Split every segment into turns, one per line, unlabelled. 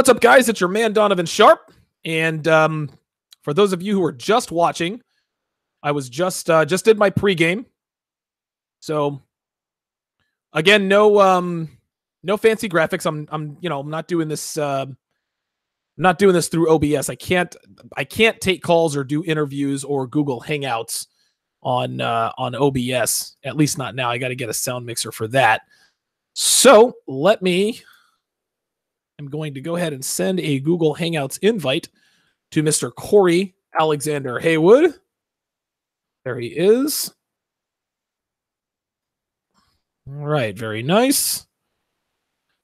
What's up, guys? It's your man, Donovan Sharp. And for those of you who are just watching, I was just did my pregame. So again, no fancy graphics. I'm not doing this through OBS. I can't take calls or do interviews or Google Hangouts on OBS, at least not now. I got to get a sound mixer for that. So I'm going to go ahead and send a Google Hangouts invite to Mr. Cory Alexander Haywood. There he is. All right, very nice.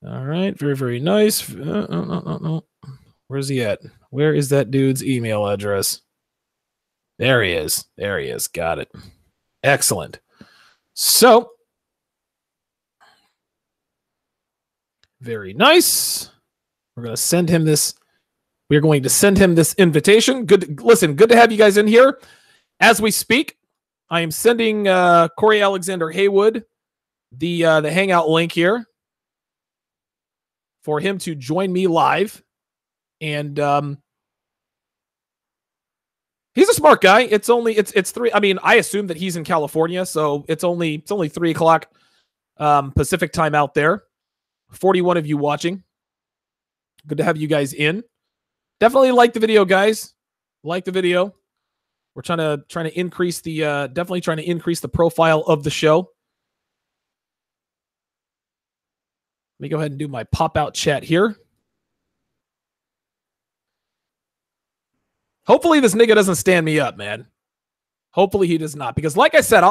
All right, very, very nice. Where's he at? Where is that dude's email address? There he is. There he is. Got it. Excellent. So, very nice. We're going to send him this. We're going to send him this invitation. Good. Listen, good to have you guys in here. As we speak, I am sending Cory Alexander Haywood the Hangout link here for him to join me live. And he's a smart guy. It's 3. I mean, I assume that he's in California, so it's only 3 o'clock Pacific time out there. 41 of you watching. Good to have you guys in. Definitely like the video, guys. Like the video. We're trying to increase the definitely trying to increase the profile of the show. Let me go ahead and do my pop-out chat here. Hopefully this nigga doesn't stand me up, man. Hopefully he does not. Because like I said,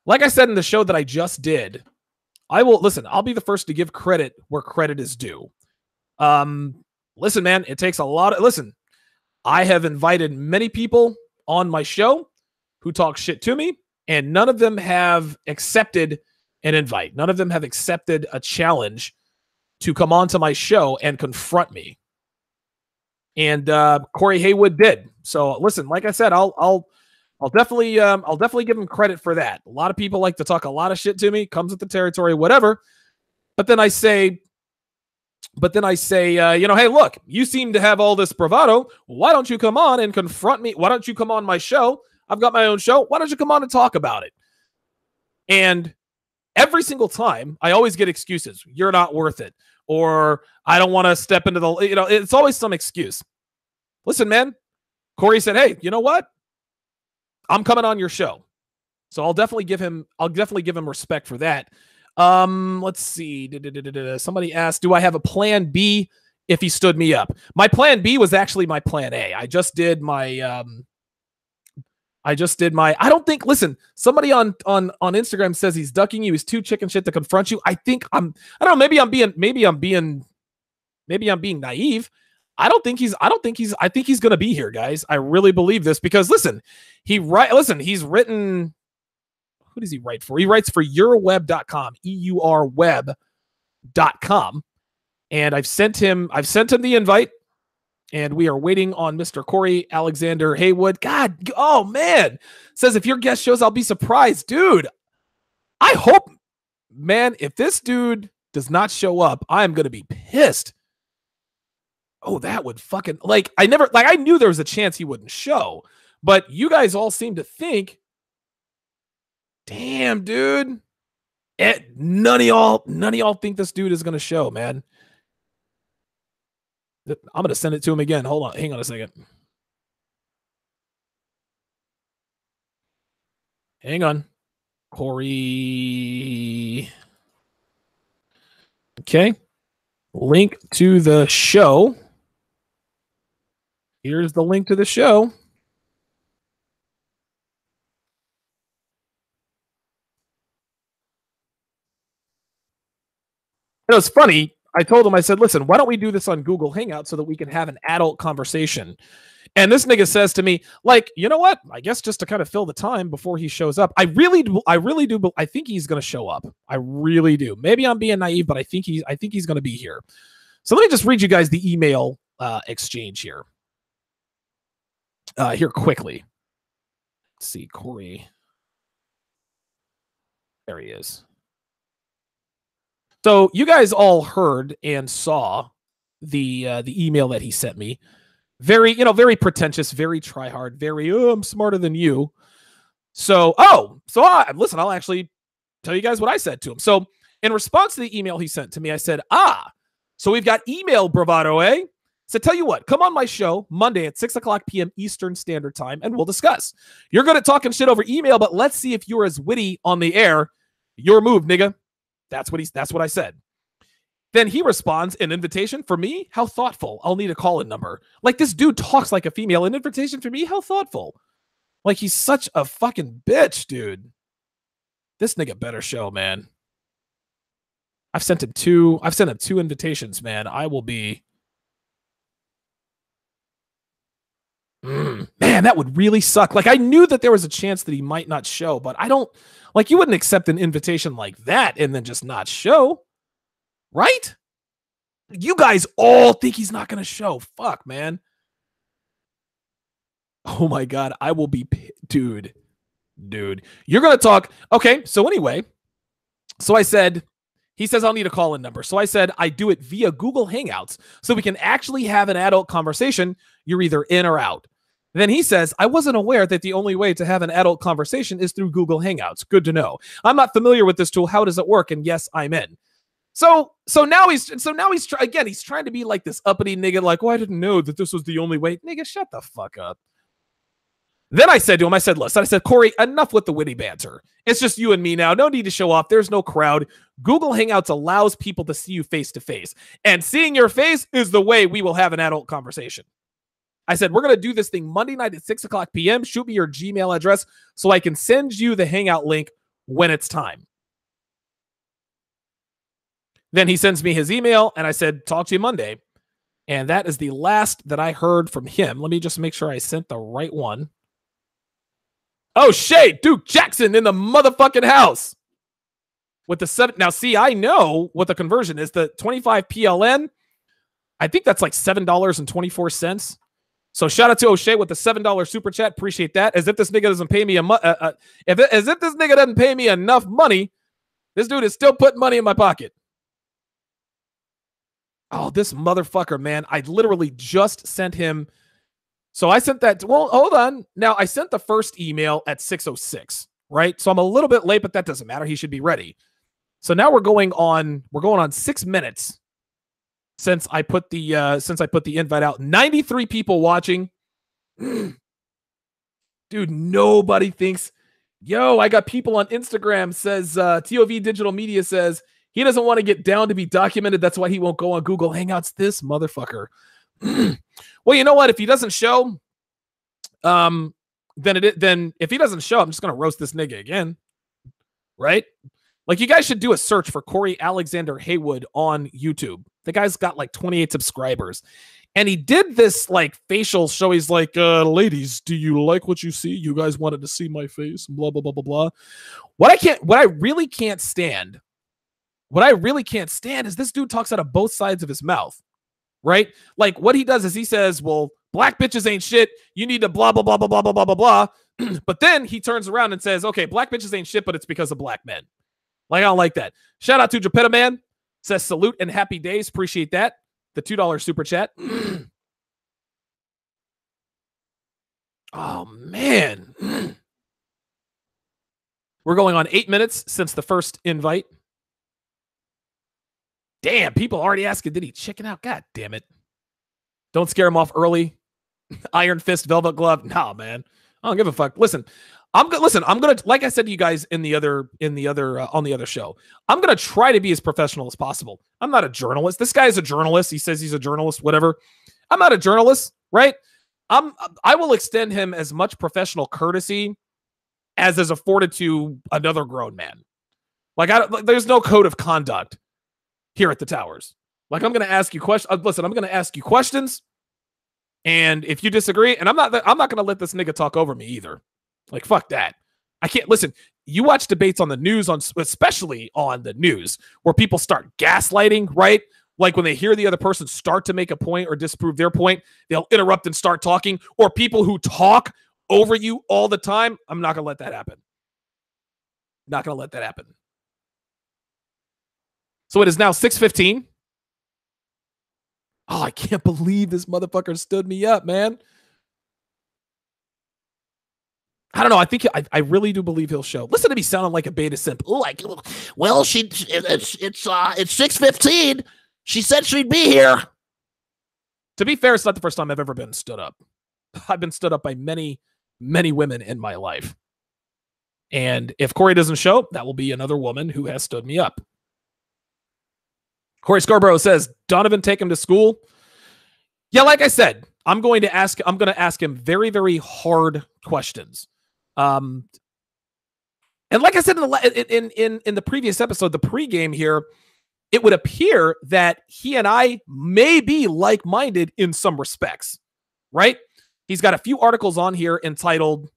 like I said in the show that I just did, I'll be the first to give credit where credit is due. Listen, man, it takes a lot of, I have invited many people on my show who talk shit to me, and none of them have accepted an invite. None of them have accepted a challenge to come onto my show and confront me. And Cory Haywood did. So listen, like I said, I'll definitely give him credit for that. A lot of people like to talk a lot of shit to me, comes with the territory, whatever. But then I say, hey, look, you seem to have all this bravado. Why don't you come on and confront me? Why don't you come on my show? I've got my own show. Why don't you come on and talk about it? And every single time, I always get excuses. You're not worth it. Or I don't want to step into the, it's always some excuse. Listen, man, Cory said, hey, you know what? I'm coming on your show. So I'll definitely give him respect for that. Let's see. Somebody asked, do I have a plan B if he stood me up? My plan B was actually my plan A. I did my, I don't think, listen, somebody on Instagram says he's ducking you. He's too chicken shit to confront you. I don't know. Maybe I'm being naive. I think he's going to be here, guys. I really believe this because he's written, who does he write for? He writes for euroweb.com, EURweb.com. And I've sent him the invite, and we are waiting on Mr. Cory Alexander Haywood. God, oh man. Says if your guest shows, I'll be surprised. Dude, I hope, man, if this dude does not show up, I'm going to be pissed. Oh, that would fucking, I knew there was a chance he wouldn't show, but you guys all seem to think, damn, dude. None of y'all think this dude is going to show, man. I'm going to send it to him again. Hold on. Hang on a second. Hang on. Cory. Okay. Link to the show. Here's the link to the show. It was funny. I told him, I said, listen, why don't we do this on Google Hangout so that we can have an adult conversation? And this nigga says to me, you know what? I guess just to kind of fill the time before he shows up. I really do. I think he's going to show up. I really do. Maybe I'm being naive, but I think he's going to be here. So let me just read you guys the email exchange here. Here quickly. Let's see, Cory. There he is. So you guys all heard and saw the email that he sent me. Very, very pretentious, very try hard, very, I'm smarter than you. So, listen, I'll actually tell you guys what I said to him. So in response to the email he sent to me, I said, so we've got email bravado, eh? So tell you what, come on my show Monday at 6:00 p.m. Eastern Standard Time, and we'll discuss. You're good at talking shit over email, but let's see if you're as witty on the air. Your move, nigga. That's what I said. Then he responds, an invitation for me? How thoughtful. I'll need a call-in number. Like, this dude talks like a female. An invitation for me? How thoughtful. Like, he's such a fucking bitch, dude. This nigga better show, man. I've sent him two invitations, man. I will be... Man, that would really suck. Like, I knew that there was a chance that he might not show, but I don't... Like, you wouldn't accept an invitation like that and then just not show. Right? You guys all think he's not going to show. Fuck, man. Oh my God. I will be... Dude. You're going to talk... Okay, so anyway. So I said... He says, I'll need a call-in number. So I said, I do it via Google Hangouts so we can actually have an adult conversation. You're either in or out. Then he says, I wasn't aware that the only way to have an adult conversation is through Google Hangouts. Good to know. I'm not familiar with this tool. How does it work? And yes, I'm in. So now he's trying to be like this uppity nigga, like, I didn't know that this was the only way. Nigga, shut the fuck up. Then I said to him, listen, Cory, enough with the witty banter. It's just you and me now. No need to show off. There's no crowd. Google Hangouts allows people to see you face to face. And seeing your face is the way we will have an adult conversation. I said, we're going to do this thing Monday night at 6:00 p.m. Shoot me your Gmail address so I can send you the Hangout link when it's time. Then he sends me his email, and I said, talk to you Monday. And that is the last that I heard from him. Let me just make sure I sent the right one. Oh, shit, Duke Jackson in the motherfucking house. With the 7. Now, see, I know what the conversion is. The 25 PLN, I think that's like $7.24. So shout out to O'Shea with the $7 super chat. Appreciate that. As if this nigga doesn't pay me as if this nigga doesn't pay me enough money, this dude is still putting money in my pocket. Oh, this motherfucker, man. I literally just sent him. So I sent that. Well, hold on. Now, I sent the first email at 6:06, right? So I'm a little bit late, but that doesn't matter. He should be ready. So now we're going on 6 minutes since I put the invite out. 93 people watching. Dude, nobody thinks. Yo, I got people on Instagram says TOV Digital Media says he doesn't want to get down to be documented. That's why he won't go on Google Hangouts. This motherfucker. Well, you know what? If he doesn't show, then if he doesn't show, I'm just gonna roast this nigga again, right? Like, you guys should do a search for Cory Alexander Haywood on YouTube. The guy's got like 28 subscribers, and he did this like facial show. He's like, "Ladies, do you like what you see? You guys wanted to see my face." Blah blah blah blah blah. What I really can't stand is this dude talks out of both sides of his mouth. Right? Like, what he does is he says, well, black bitches ain't shit. You need to blah, blah, blah, blah, blah, blah, blah, blah, blah. But then he turns around and says, okay, black bitches ain't shit, but it's because of black men. Like, I don't like that. Shout out to Geppetto Man. Says salute and happy days. Appreciate that. The $2 super chat. Oh, man. We're going on 8 minutes since the first invite. Damn, people already asking, did he chicken out? God damn it. Don't scare him off early. Iron Fist, Velvet Glove. Nah, man. I don't give a fuck. Listen, I'm gonna, like I said to you guys on the other show, I'm gonna try to be as professional as possible. I'm not a journalist. This guy is a journalist. He says he's a journalist, whatever. I'm not a journalist, right? I will extend him as much professional courtesy as is afforded to another grown man. Like, there's no code of conduct here at the Towers. Like, I'm going to ask you questions. Listen, I'm going to ask you questions. And if you disagree, and I'm not going to let this nigga talk over me either. Like, fuck that. I can't listen. You watch debates on the news, especially on the news, where people start gaslighting, right? Like, when they hear the other person start to make a point or disprove their point, they'll interrupt and start talking. Or people who talk over you all the time. I'm not going to let that happen. Not going to let that happen. So it is now 6:15. Oh, I can't believe this motherfucker stood me up, man. I don't know. I think I really do believe he'll show. Listen to me sounding like a beta simp.
Like, well, it's 6:15. She said she'd be here.
To be fair, it's not the first time I've ever been stood up. I've been stood up by many, many women in my life. And if Cory doesn't show, that will be another woman who has stood me up. Corey Scarborough says, Donovan, take him to school. Yeah, like I said, I'm going to ask him very, very hard questions. And like I said in the previous episode, the pregame here, it would appear that he and I may be like-minded in some respects, right? He's got a few articles on here entitled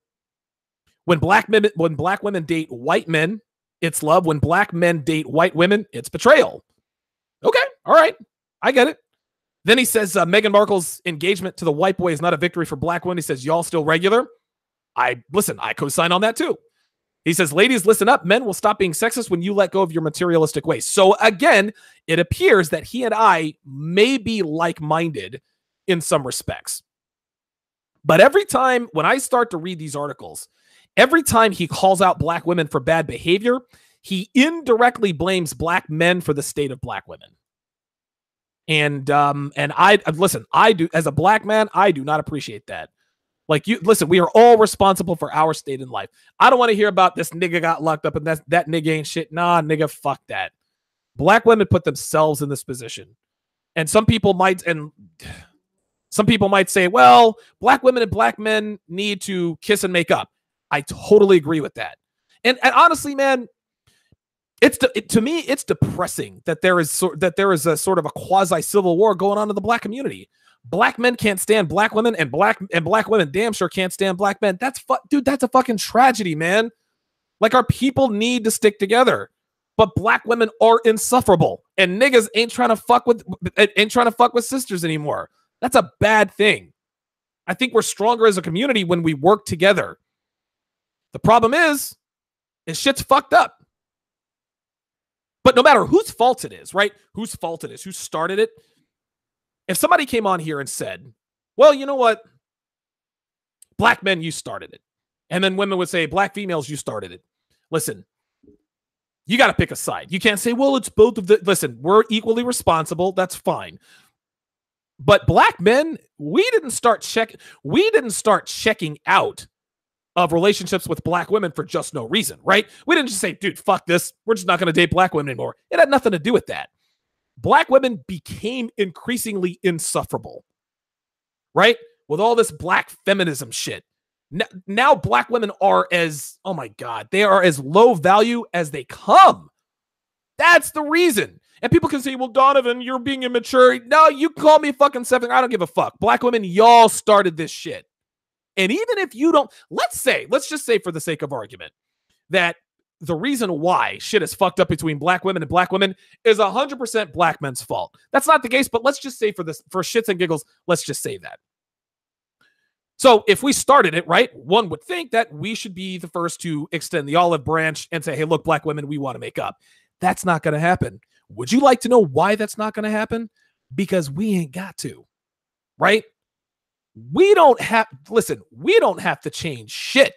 When Black Women Date White Men, It's Love. When Black Men Date White Women, It's Betrayal. Okay, all right. I get it. Then he says Meghan Markle's engagement to the white boy is not a victory for black women. He says, y'all still regular? I co-sign on that too. He says, ladies, listen up. Men will stop being sexist when you let go of your materialistic ways. So again, it appears that he and I may be like-minded in some respects. But every time when I start to read these articles, every time he calls out black women for bad behavior, he indirectly blames black men for the state of black women. And I listen, I do, as a black man, I do not appreciate that. Like, you listen, we are all responsible for our state in life. I don't want to hear about this nigga got locked up and that nigga ain't shit. Nah, nigga, fuck that. Black women put themselves in this position. And some people might say, well, black women and black men need to kiss and make up. I totally agree with that. And honestly, man, to me, it's depressing that there is a sort of a quasi civil war going on in the black community. Black men can't stand black women, and black women damn sure can't stand black men. Dude, that's a fucking tragedy, man. Like, our people need to stick together, but black women are insufferable, and niggas ain't trying to fuck with sisters anymore. That's a bad thing. I think we're stronger as a community when we work together. The problem is shit's fucked up. But no matter whose fault it is, right? Whose fault it is, who started it. If somebody came on here and said, well, you know what? Black men, you started it. And then women would say, black females, you started it. Listen, you got to pick a side. You can't say, well, it's both of the. Listen, we're equally responsible. That's fine. But black men, we didn't start checking out of relationships with black women for just no reason, right? We didn't just say, dude, fuck this. We're just not going to date black women anymore. It had nothing to do with that. Black women became increasingly insufferable, right? With all this black feminism shit. Now black women are oh my God, they are as low value as they come. That's the reason. And people can say, well, Donovan, you're being immature. No, you call me fucking something. I don't give a fuck. Black women, y'all started this shit. And even if you don't, let's just say for the sake of argument that the reason why shit is fucked up between black women and black women is 100% black men's fault. That's not the case, but let's just say for shits and giggles, let's just say that. So if we started it, right, one would think that we should be the first to extend the olive branch and say, hey, look, black women, we want to make up. That's not going to happen. Would you like to know why that's not going to happen? Because we ain't got to, right? We don't have to change shit.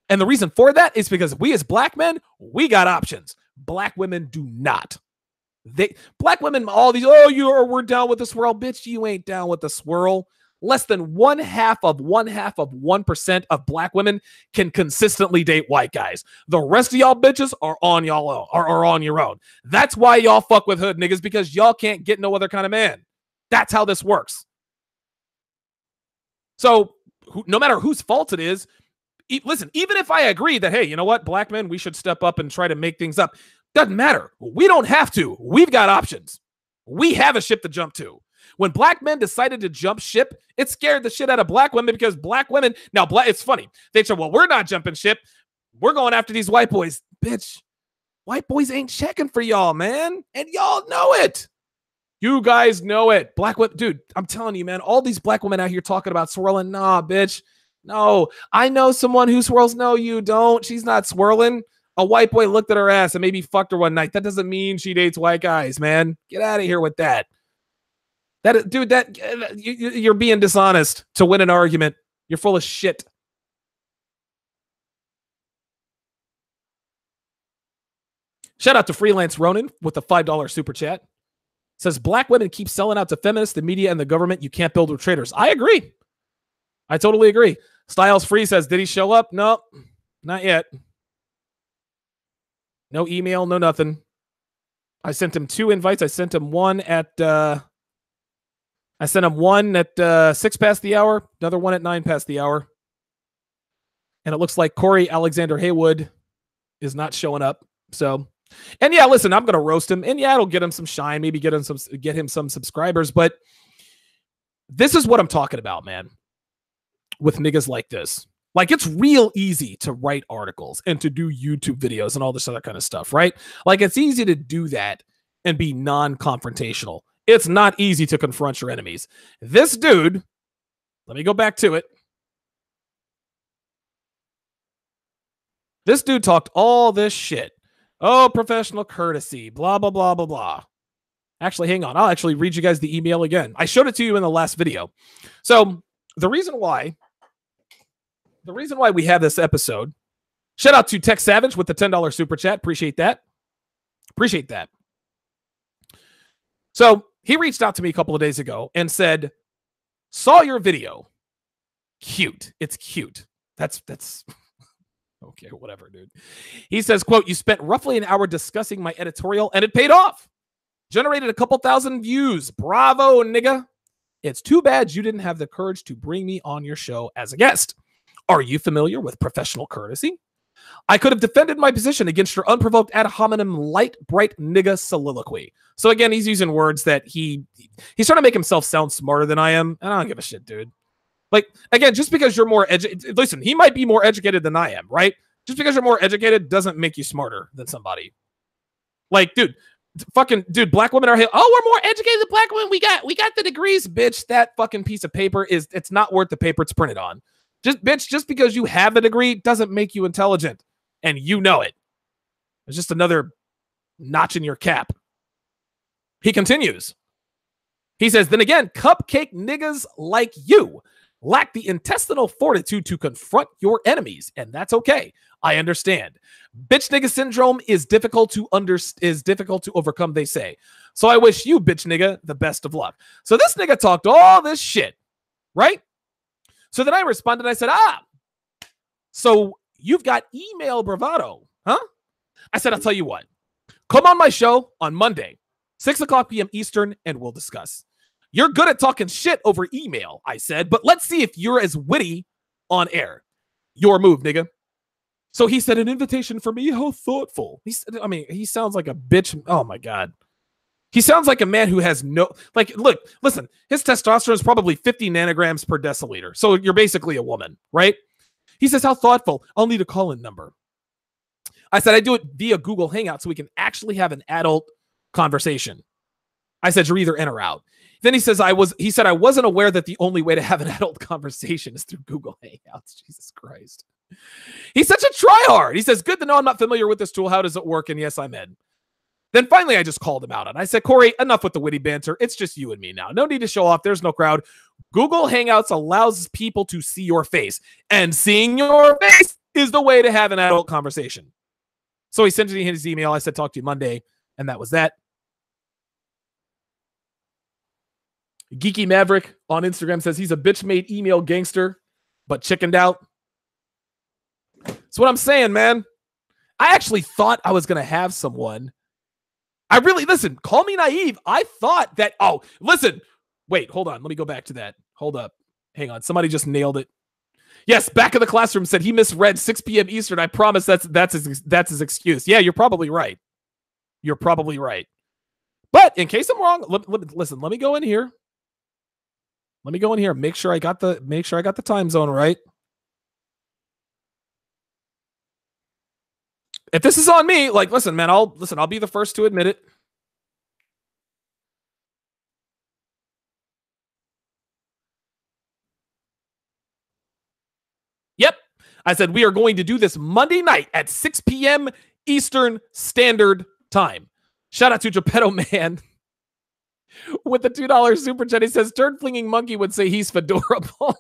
And the reason for that is because we as black men, we got options. Black women do not. Black women, all these, we're down with the swirl. Bitch, you ain't down with the swirl. Less than one half of 1% of black women can consistently date white guys. The rest of y'all bitches are on your own. That's why y'all fuck with hood niggas, because y'all can't get no other kind of man. That's how this works. So no matter whose fault it is, listen, even if I agree that, hey, you know what, black men, we should step up and try to make things up. Doesn't matter. We don't have to. We've got options. We have a ship to jump to. When black men decided to jump ship, it scared the shit out of black women, because black women, it's funny. They say, well, we're not jumping ship. We're going after these white boys. Bitch, white boys ain't checking for y'all, man. And y'all know it. You guys know it. Black women, dude, I'm telling you, man, all these black women out here talking about swirling. Nah, bitch. No, I know someone who swirls. No, you don't. She's not swirling. A white boy looked at her ass and maybe fucked her one night. That doesn't mean she dates white guys, man. Get out of here with that. Dude, you're being dishonest to win an argument. You're full of shit. Shout out to Freelance Ronan with the $5 super chat. Says, black women keep selling out to feminists, the media, and the government. You can't build with traitors. I agree. I totally agree. Styles Free says, did he show up? No, not yet. No email, no nothing. I sent him 2 invites. I sent him one at 6 past the hour, another one at 9 past the hour. And it looks like Cory Alexander Haywood is not showing up. So, and yeah, listen, I'm going to roast him. And yeah, it'll get him some shine, maybe get him some subscribers. But this is what I'm talking about, man, with niggas like this. Like, it's real easy to write articles and to do YouTube videos and all this other kind of stuff, right? Like, it's easy to do that and be non-confrontational. It's not easy to confront your enemies. This dude, let me go back to it. This dude talked all this shit. Oh, professional courtesy, blah, blah, blah, blah, blah. Actually, hang on. I'll actually read you guys the email again. I showed it to you in the last video. So the reason why we have this episode, shout out to Tech Savage with the $10 super chat. Appreciate that. Appreciate that. So he reached out to me a couple of days ago and said, saw your video. Cute. It's cute. That's okay, whatever, dude. He says, quote, you spent roughly an hour discussing my editorial and it paid off. Generated a couple thousand views. Bravo, nigga. It's too bad you didn't have the courage to bring me on your show as a guest. Are you familiar with professional courtesy? I could have defended my position against your unprovoked ad hominem light, bright nigga soliloquy. So again, he's using words that he's trying to make himself sound smarter than I am. And I don't give a shit, dude. Like, again, just because you're more educated, listen, he might be more educated than I am, right? Just because you're more educated doesn't make you smarter than somebody. Like, dude, black women are, we're more educated than black women. We got the degrees, bitch. That fucking piece of paper it's not worth the paper it's printed on. Just because you have a degree doesn't make you intelligent. And you know it. It's just another notch in your cap. He continues. He says, then again, cupcake niggas like you lack the intestinal fortitude to confront your enemies, and that's okay. I understand. Bitch nigga syndrome is difficult to overcome, they say. So I wish you, bitch nigga, the best of luck. So this nigga talked all this shit, right? So then I responded, I said, so you've got email bravado, huh? I said, I'll tell you what. Come on my show on Monday, 6:00 p.m. Eastern, and we'll discuss. You're good at talking shit over email, I said, but let's see if you're as witty on air. Your move, nigga. So he said, an invitation for me? How thoughtful. He said, he sounds like a bitch. Oh my God. He sounds like a man who has look, listen, his testosterone is probably 50 nanograms per deciliter. So you're basically a woman, right? He says, how thoughtful. I'll need a call-in number. I said, I do it via Google Hangout so we can actually have an adult conversation. I said, you're either in or out. Then he said, I wasn't aware that the only way to have an adult conversation is through Google Hangouts. Jesus Christ. He's such a tryhard. He says, good to know I'm not familiar with this tool. How does it work? And yes, I'm in. Then finally, I just called him out. And I said, Cory, enough with the witty banter. It's just you and me now. No need to show off. There's no crowd. Google Hangouts allows people to see your face. And seeing your face is the way to have an adult conversation. So he sent me his email. I said, talk to you Monday. And that was that. Geeky Maverick on Instagram says he's a bitch-made email gangster, but chickened out. That's what I'm saying, man. I actually thought I was going to have someone. Listen, call me naive. I thought that, wait, hold on. Let me go back to that. Hold up. Hang on. Somebody just nailed it. Yes, back in the classroom said he misread 6 p.m. Eastern. I promise that's his excuse. Yeah, you're probably right. You're probably right. But in case I'm wrong, listen, let me go in here. Let me go in here. Make sure I got the time zone right. If this is on me, listen, man, I'll be the first to admit it. Yep. I said we are going to do this Monday night at 6 p.m. Eastern Standard Time. Shout out to Geppetto Man. With the $2 super chat, he says, turd flinging monkey would say he's fedorable.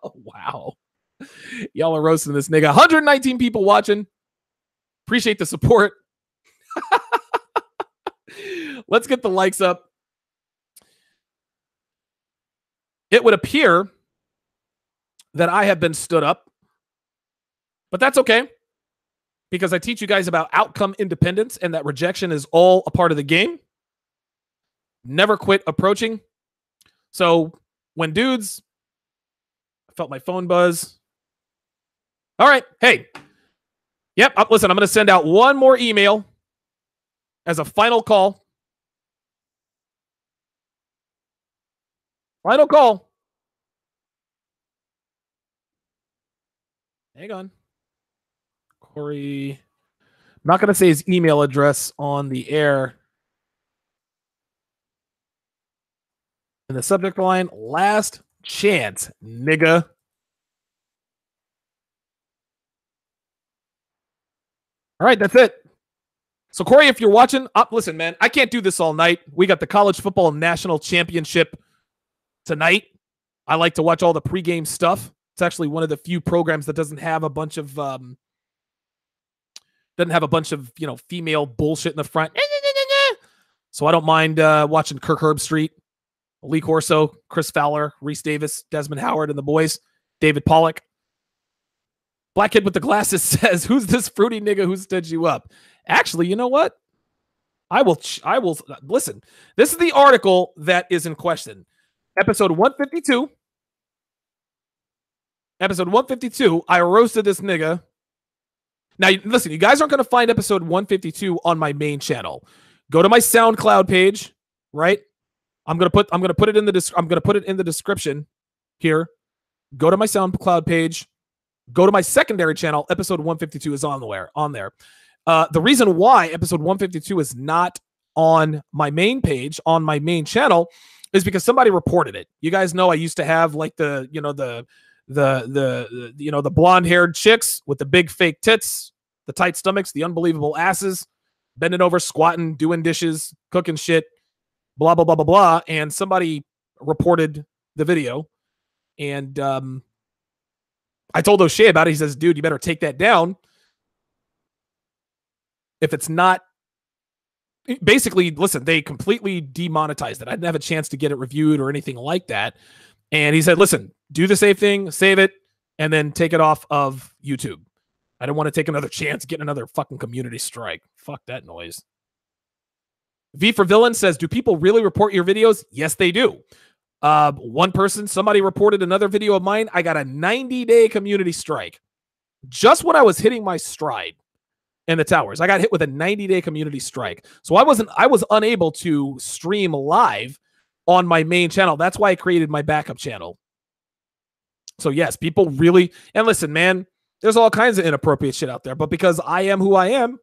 Oh, wow. Y'all are roasting this nigga. 119 people watching. Appreciate the support. Let's get the likes up. It would appear that I have been stood up, but that's okay because I teach you guys about outcome independence and that rejection is all a part of the game. Never quit approaching. So when dudes, I felt my phone buzz. All right. Hey. Yep. Listen, I'm going to send out one more email as a final call. Final call. Hang on. Cory. I'm not going to say his email address on the air. In the subject line, last chance, nigga. All right, that's it. So, Cory, if you're watching, listen, man, I can't do this all night. We got the college football national championship tonight. I like to watch all the pregame stuff. It's actually one of the few programs that doesn't have a bunch of, female bullshit in the front. So I don't mind watching Kirk Herbstreit, Lee Corso, Chris Fowler, Reese Davis, Desmond Howard, and the boys, David Pollock. Black kid with the glasses says, who's this fruity nigga who stood you up? Actually, you know what? I will listen. This is the article that is in question. Episode 152. Episode 152. I roasted this nigga. Now, listen, you guys aren't going to find episode 152 on my main channel. Go to my SoundCloud page, right? I'm going to put it in the description here. Go to my SoundCloud page. Go to my secondary channel. Episode 152 is on there. The reason why episode 152 is not on my main page, on my main channel, is because somebody reported it. You guys know I used to have like the blonde-haired chicks with the big fake tits, the tight stomachs, the unbelievable asses, bending over, squatting, doing dishes, cooking shit, blah, blah, blah, blah, blah. And somebody reported the video. And I told O'Shea about it. He says, dude, you better take that down. If it's not, basically, listen, they completely demonetized it. I didn't have a chance to get it reviewed or anything like that. And he said, listen, do the safe thing, save it, and then take it off of YouTube. I don't want to take another chance getting another fucking community strike. Fuck that noise. V for Villain says, do people really report your videos? Yes, they do. One person, somebody reported another video of mine. I got a 90-day community strike. Just when I was hitting my stride in the towers, I got hit with a 90-day community strike. So I was unable to stream live on my main channel. That's why I created my backup channel. So yes, people really, and listen, man, there's all kinds of inappropriate shit out there, but because I am who I am,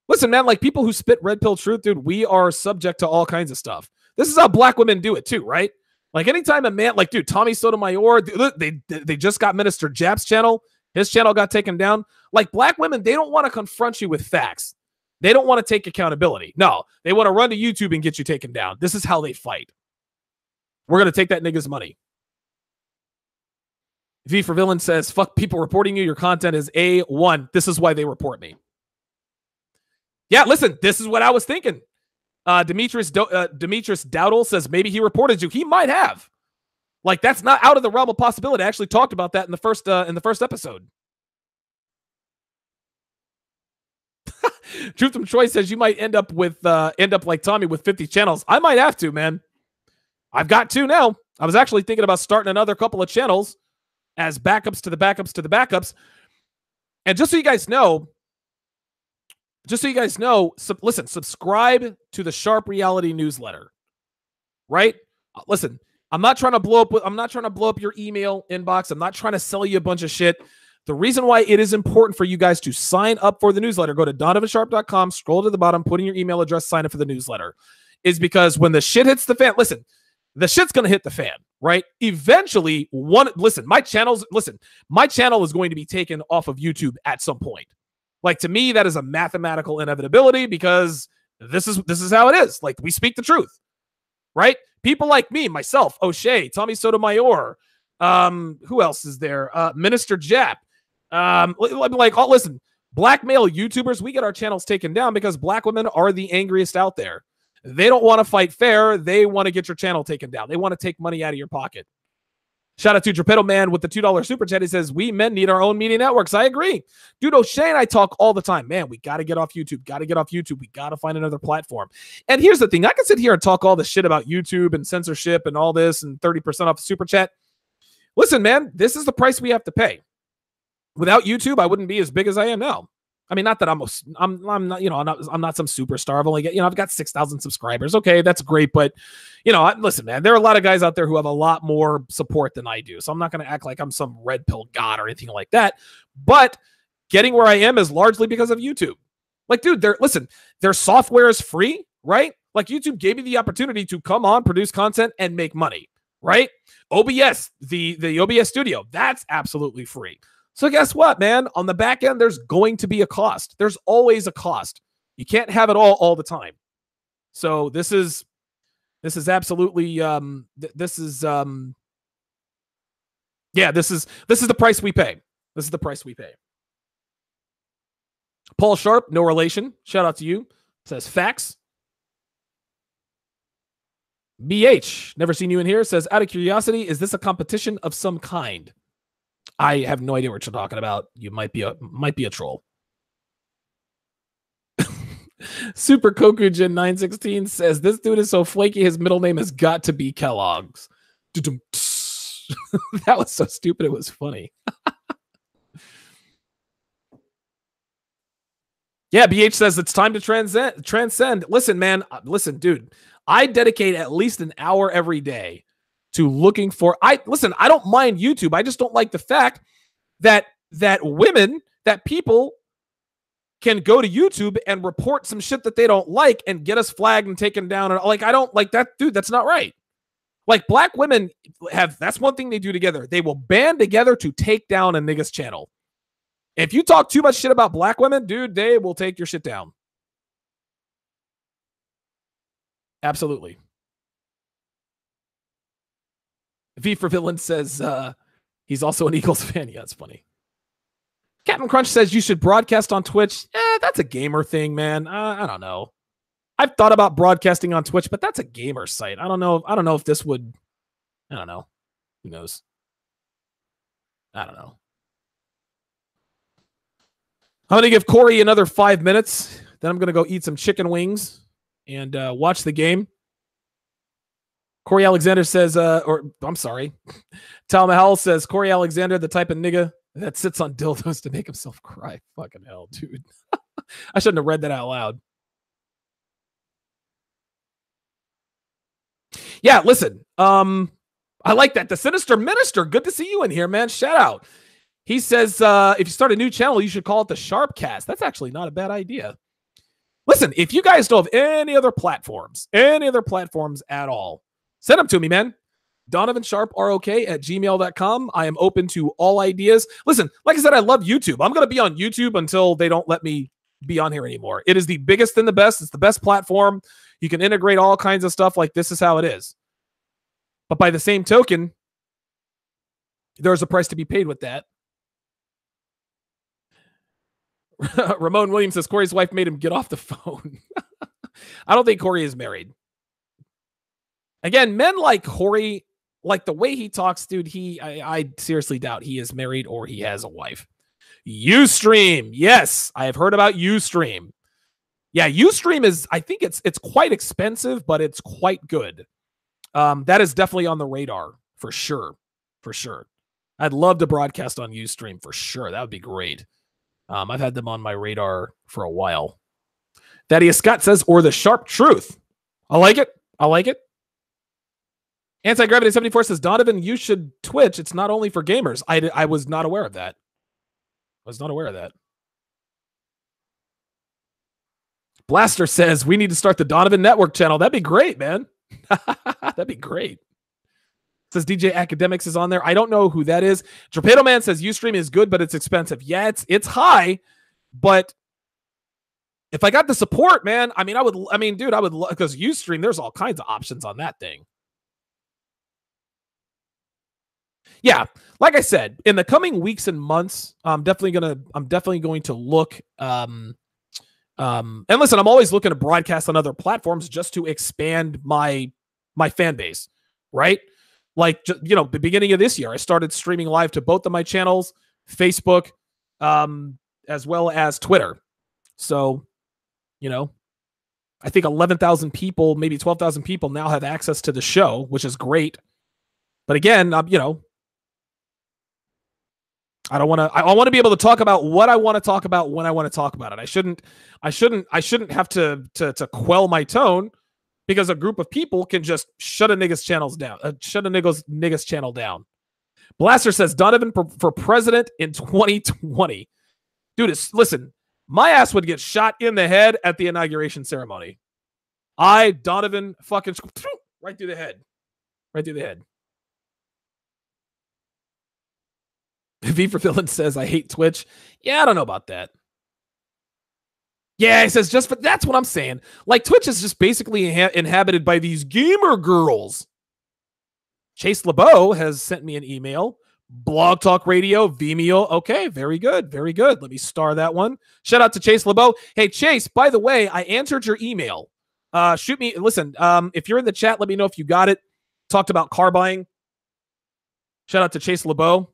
listen, man, like people who spit red pill truth, dude, we are subject to all kinds of stuff. This is how black women do it too, right? Like anytime a man, like, dude, Tommy Sotomayor, they just got Minister Jap's channel. His channel got taken down. Like black women, they don't want to confront you with facts. They don't want to take accountability. No, they want to run to YouTube and get you taken down. This is how they fight. We're going to take that nigga's money. V for Villain says, fuck people reporting you. Your content is A1. This is why they report me. Yeah, listen, this is what I was thinking. Demetrius Dowdle says maybe he reported you. He might have. Like that's not out of the realm of possibility. I actually talked about that in the first episode. Truth from Troy says you might end up like Tommy with 50 channels. I might have to, man. I've got 2 now. I was actually thinking about starting another couple of channels as backups to the backups to the backups. And just so you guys know, listen, subscribe to the Sharp Reality newsletter. Right? Listen, I'm not trying to blow up your email inbox. I'm not trying to sell you a bunch of shit. The reason why it is important for you guys to sign up for the newsletter, go to donovansharp.com, scroll to the bottom, put in your email address, sign up for the newsletter, is because when the shit hits the fan, listen, the shit's going to hit the fan, right? Eventually, my channel is going to be taken off of YouTube at some point. Like, to me, that is a mathematical inevitability because This is how it is. Like, we speak the truth, right? People like me, myself, O'Shea, Tommy Sotomayor, who else is there? Minister Jap. Listen, black male YouTubers, we get our channels taken down because black women are the angriest out there. They don't want to fight fair. They want to get your channel taken down. They want to take money out of your pocket. Shout out to Geppetto Man with the $2 super chat. He says, we men need our own media networks. I agree. Dude, O'Shea and I talk all the time. Man, we got to get off YouTube. Got to get off YouTube. We got to find another platform. And here's the thing. I can sit here and talk all the shit about YouTube and censorship and all this and 30% off the super chat. Listen, man, this is the price we have to pay. Without YouTube, I wouldn't be as big as I am now. I mean, not that I'm not, you know, I'm not some superstar. I've only got, you know, I've got 6,000 subscribers. Okay, that's great. But, you know, listen, man, there are a lot of guys out there who have a lot more support than I do. So I'm not going to act like I'm some red pill god or anything like that. But getting where I am is largely because of YouTube. Like, dude, their software is free, right? Like, YouTube gave me the opportunity to come on, produce content, and make money, right? OBS, the OBS studio, that's absolutely free. So guess what, man? On the back end, there's going to be a cost. There's always a cost. You can't have it all the time. So this is absolutely this is the price we pay. This is the price we pay. Paul Sharp, no relation. Shout out to you. Says facts. BH, never seen you in here. Says, out of curiosity, is this a competition of some kind? I have no idea what you're talking about. You might be a troll. Super Kokujin 916 says, this dude is so flaky, his middle name has got to be Kellogg's. That was so stupid, it was funny. Yeah, BH says it's time to transcend. Listen, man. Listen, dude. I dedicate at least an hour every day to looking for. I don't mind YouTube. I just don't like the fact that people can go to YouTube and report some shit that they don't like and get us flagged and taken down. And like, I don't like that, dude. That's not right. Like, black women that's one thing they do together. They will band together to take down a nigga's channel. If you talk too much shit about black women, dude, they will take your shit down. Absolutely. V for Villain says he's also an Eagles fan. Yeah, that's funny. Captain Crunch says you should broadcast on Twitch. That's a gamer thing, man. I don't know. I've thought about broadcasting on Twitch, but that's a gamer site. I don't know if this would. I don't know. Who knows? I don't know. I'm going to give Corey another 5 minutes. Then I'm going to go eat some chicken wings and watch the game. Cory Alexander says, I'm sorry. Tal Mahal says, Cory Alexander, the type of nigga that sits on dildos to make himself cry. Fucking hell, dude. I shouldn't have read that out loud. Yeah, listen. I like that. The Sinister Minister. Good to see you in here, man. Shout out. He says, if you start a new channel, you should call it the Sharpcast. That's actually not a bad idea. Listen, if you guys know of any other platforms at all, send them to me, man. DonovanSharpROK@gmail.com. I am open to all ideas. Listen, like I said, I love YouTube. I'm going to be on YouTube until they don't let me be on here anymore. It is the biggest and the best. It's the best platform. You can integrate all kinds of stuff. Like, this is how it is. But by the same token, there's a price to be paid with that. Ramon Williams says Corey's wife made him get off the phone. I don't think Cory is married. Again, men like Cory, like the way he talks, dude, I seriously doubt he is married or he has a wife. Ustream. Yes, I have heard about Ustream. Yeah, Ustream is, I think it's quite expensive, but it's quite good. That is definitely on the radar for sure. For sure. I'd love to broadcast on Ustream for sure. That would be great. I've had them on my radar for a while. Thaddeus Scott says, or the sharp truth. I like it. I like it. Anti-Gravity 74 says, Donovan, you should Twitch. It's not only for gamers. I was not aware of that. I was not aware of that. Blaster says, we need to start the Donovan Network channel. That'd be great, man. That'd be great. Says DJ Academics is on there. I don't know who that is. Torpedo Man says Ustream is good, but it's expensive. Yeah, it's high, but If I got the support, man, I mean, dude, I would, because Ustream, there's all kinds of options on that thing. Yeah, like I said, in the coming weeks and months, I'm definitely going to look. And listen, I'm always looking to broadcast on other platforms just to expand my fan base, right? Like, the beginning of this year, I started streaming live to both of my channels, Facebook, as well as Twitter. So, I think 11,000 people, maybe 12,000 people now have access to the show, which is great. But again, I want to be able to talk about what I want to talk about when I want to talk about it. I shouldn't have to quell my tone because a group of people can just shut a nigga's channels down. Shut a nigga's channel down. Blaster says Donovan for president in 2020. Dude, listen, my ass would get shot in the head at the inauguration ceremony. Donovan, fucking right through the head. Right through the head. V for Villain says, I hate Twitch. Yeah, I don't know about that. Yeah, he says, that's what I'm saying. Like, Twitch is just basically inhabited by these gamer girls. Chase LeBeau has sent me an email. Blog Talk Radio, Vimeo. Okay, very good. Very good. Let me star that one. Shout out to Chase LeBeau. Hey, Chase, by the way, I answered your email. Shoot me. Listen, if you're in the chat, let me know if you got it. Talked about car buying. Shout out to Chase LeBeau.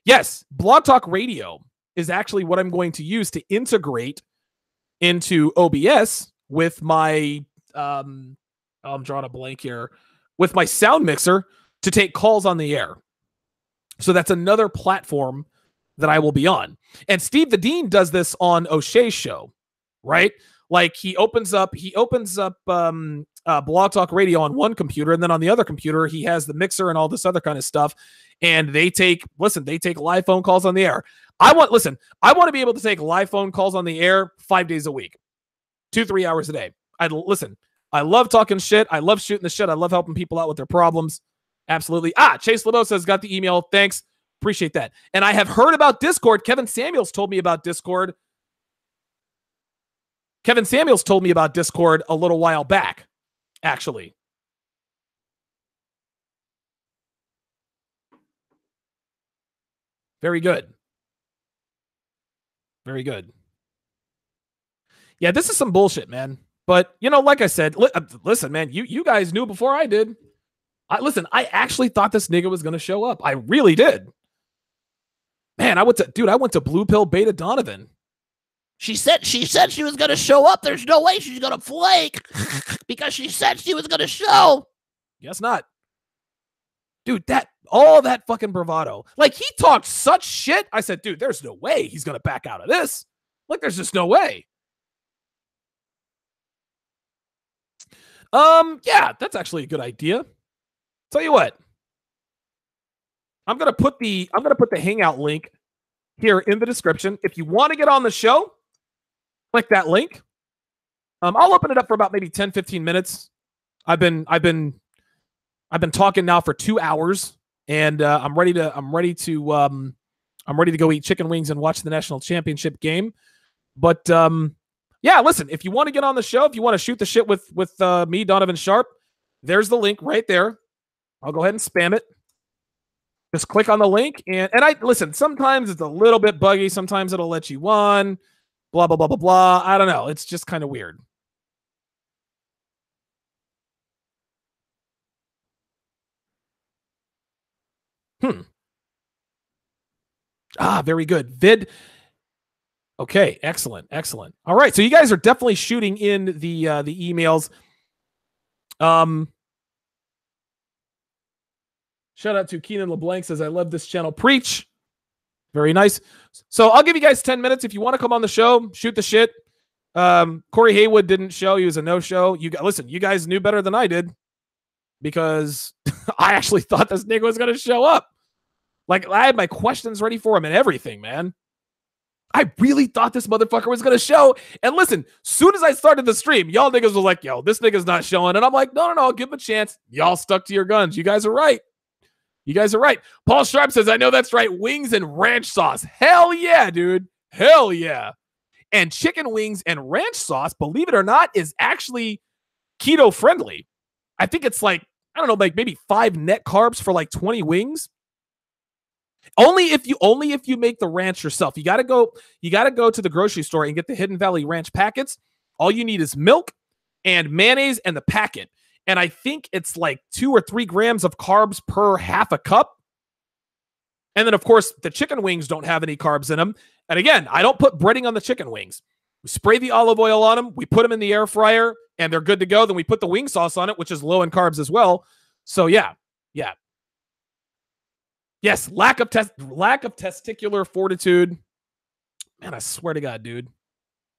Yes, Blog Talk Radio is actually what I'm going to use to integrate into OBS with my, I'm drawing a blank here, with my sound mixer to take calls on the air. So that's another platform that I will be on. And Steve the Dean does this on O'Shea's show, right? Like he opens up Blog Talk Radio on one computer, and then on the other computer, he has the mixer and all this other kind of stuff. And they take live phone calls on the air. I want to be able to take live phone calls on the air 5 days a week, 2-3 hours a day. I love talking shit. I love shooting the shit. I love helping people out with their problems. Absolutely. Chase LeBeau says, got the email. Thanks. Appreciate that. And I have heard about Discord. Kevin Samuels told me about Discord. Kevin Samuels told me about Discord a little while back, actually. Very good. Very good. Yeah, this is some bullshit, man. But, like I said, listen, man, you guys knew before I did. I actually thought this nigga was going to show up. I really did. Man, I went to Blue Pill Beta Donovan.
She said she was going to show up. There's no way she's going to flake because she said she was going to show.
Guess not. Dude, all that fucking bravado. Like, he talked such shit. I said, dude, there's no way he's going to back out of this. Like, there's just no way. Yeah, that's actually a good idea. Tell you what. I'm going to put the Hangout link here in the description. If you want to get on the show, click that link. I'll open it up for about maybe 10-15 minutes. I've been talking now for 2 hours, and I'm ready to go eat chicken wings and watch the national championship game. But yeah, listen, if you want to get on the show, if you want to shoot the shit with me, Donovan Sharp, there's the link right there. I'll go ahead and spam it. Just click on the link, and I listen. Sometimes it's a little bit buggy. Sometimes it'll let you on. Blah blah blah blah blah. I don't know. It's just kind of weird. Very good. Vid. Okay, excellent. All right, so you guys are definitely shooting in the emails. Shout out to Keenan LeBlanc, says, I love this channel. Preach. Very nice. So I'll give you guys 10 minutes. If you want to come on the show, shoot the shit. Cory Haywood didn't show. He was a no-show. Listen, you guys knew better than I did because I actually thought this nigga was going to show up. Like, I had my questions ready for him and everything, man. I really thought this motherfucker was going to show. And listen, soon as I started the stream, y'all niggas were like, yo, this nigga's not showing. And I'm like, no, I'll give him a chance. Y'all stuck to your guns. You guys are right. Paul Sharp says, I know that's right. Wings and ranch sauce. Hell yeah, dude. Hell yeah. And chicken wings and ranch sauce, believe it or not, is actually keto friendly. I think it's like, I don't know, like maybe 5 net carbs for like 20 wings. Only if you make the ranch yourself. You gotta go to the grocery store and get the Hidden Valley Ranch packets. All you need is milk and mayonnaise and the packet. And I think it's like 2 or 3 grams of carbs per half a cup. And then, of course, the chicken wings don't have any carbs in them. And again, I don't put breading on the chicken wings. We spray the olive oil on them. We put them in the air fryer, and they're good to go. Then we put the wing sauce on it, which is low in carbs as well. So, yeah. Yes, lack of testicular fortitude. Man, I swear to God, dude.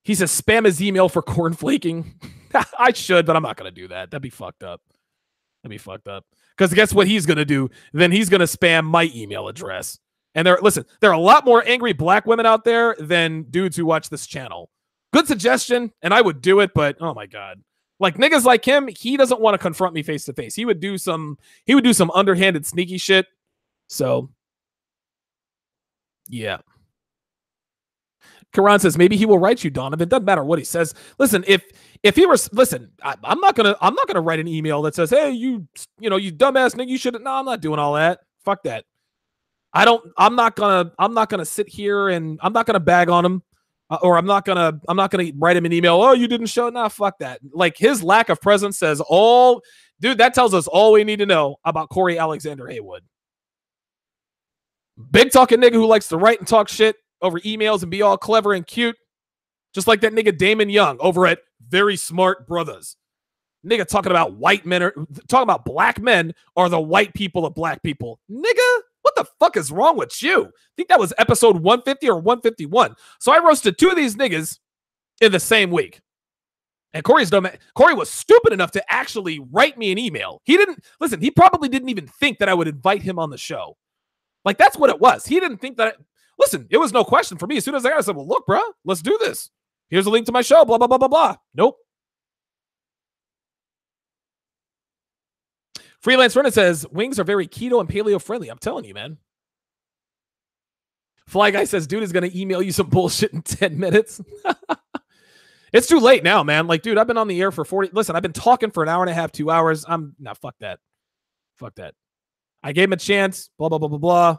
He says spam his email for corn flaking. I should, but I'm not going to do that. That'd be fucked up. Because guess what he's going to do? Then he's going to spam my email address. And there are a lot more angry black women out there than dudes who watch this channel. Good suggestion, and I would do it, but oh my God. Like niggas like him, he doesn't want to confront me face to face. He would do some underhanded sneaky shit. So yeah. Karan says maybe he will write you, Donovan. Doesn't matter what he says. Listen, if he was I'm not gonna write an email that says, hey, you dumbass nigga, you shouldn't. No, I'm not doing all that. Fuck that. I'm not gonna sit here and I'm not gonna bag on him, or I'm not gonna write him an email. Oh, you didn't show. Nah, fuck that. Like his lack of presence says all, dude. That tells us all we need to know about Cory Alexander Haywood. Big talking nigga who likes to write and talk shit over emails and be all clever and cute, just like that nigga Damon Young over at Very Smart Brothers. Nigga talking about talking about black men are the white people of black people. Nigga, what the fuck is wrong with you? I think that was episode 150 or 151. So I roasted 2 of these niggas in the same week. And Cory was stupid enough to actually write me an email. He probably didn't even think that I would invite him on the show. Like, that's what it was. He didn't think that. Listen, it was no question for me. As soon as I got it, I said, well, look, bro, let's do this. Here's a link to my show, blah, blah, blah, blah, blah. Nope. Freelance Runner says, wings are very keto and paleo friendly. I'm telling you, man. Fly Guy says, dude is going to email you some bullshit in 10 minutes. It's too late now, man. Like, dude, I've been on the air for 40. Listen, I've been talking for an hour and a half, 2 hours. Fuck that. Fuck that. I gave him a chance, blah, blah, blah, blah, blah.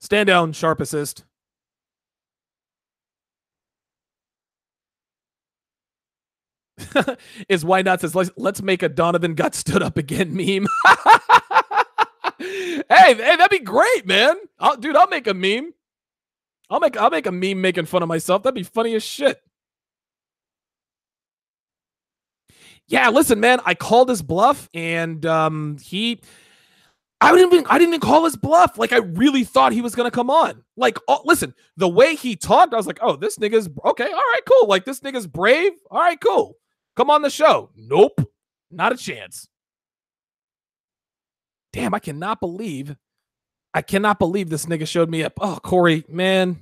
Stand down, sharp assist. Is why not says, let's make a Donovan got stood up again meme. hey, that'd be great, man. I'll make a meme. I'll make a meme making fun of myself. That'd be funny as shit. Yeah, listen, man, I called his bluff, and I didn't even call his bluff. Like, I really thought he was gonna come on. Like, listen, the way he talked, I was like, oh, this nigga's okay. All right, cool. Like, this nigga's brave. All right, cool. Come on the show. Nope, not a chance. Damn, I cannot believe this nigga showed me up. Oh, Cory, man.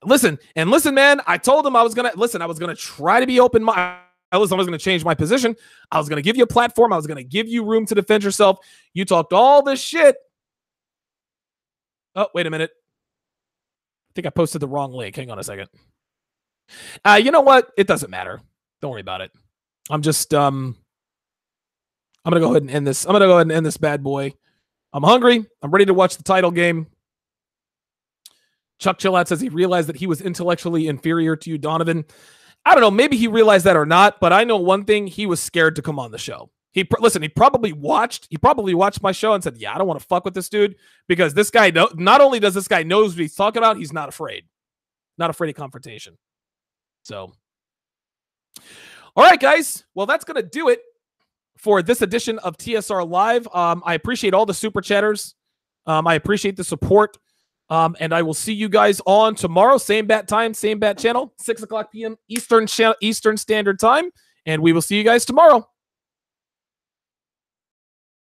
Listen, man. I told him I was gonna try to be open-minded. I was going to change my position. I was going to give you a platform. I was going to give you room to defend yourself. You talked all this shit. Oh, wait a minute. I think I posted the wrong link. Hang on a second. You know what? It doesn't matter. Don't worry about it. I'm just, I'm going to go ahead and end this. I'm going to go ahead and end this bad boy. I'm hungry. I'm ready to watch the title game. Chuck Chillat says he realized that he was intellectually inferior to you, Donovan. I don't know. Maybe he realized that or not, but I know one thing. He was scared to come on the show. He probably watched my show and said, yeah, I don't want to fuck with this dude, because this guy, not only does this guy knows what he's talking about, he's not afraid of confrontation. So, all right, guys. Well, that's going to do it for this edition of TSR Live. I appreciate all the super chatters. I appreciate the support. And I will see you guys on tomorrow. Same bat time, same bat channel, 6 o'clock p.m. Eastern Standard Time. And we will see you guys tomorrow.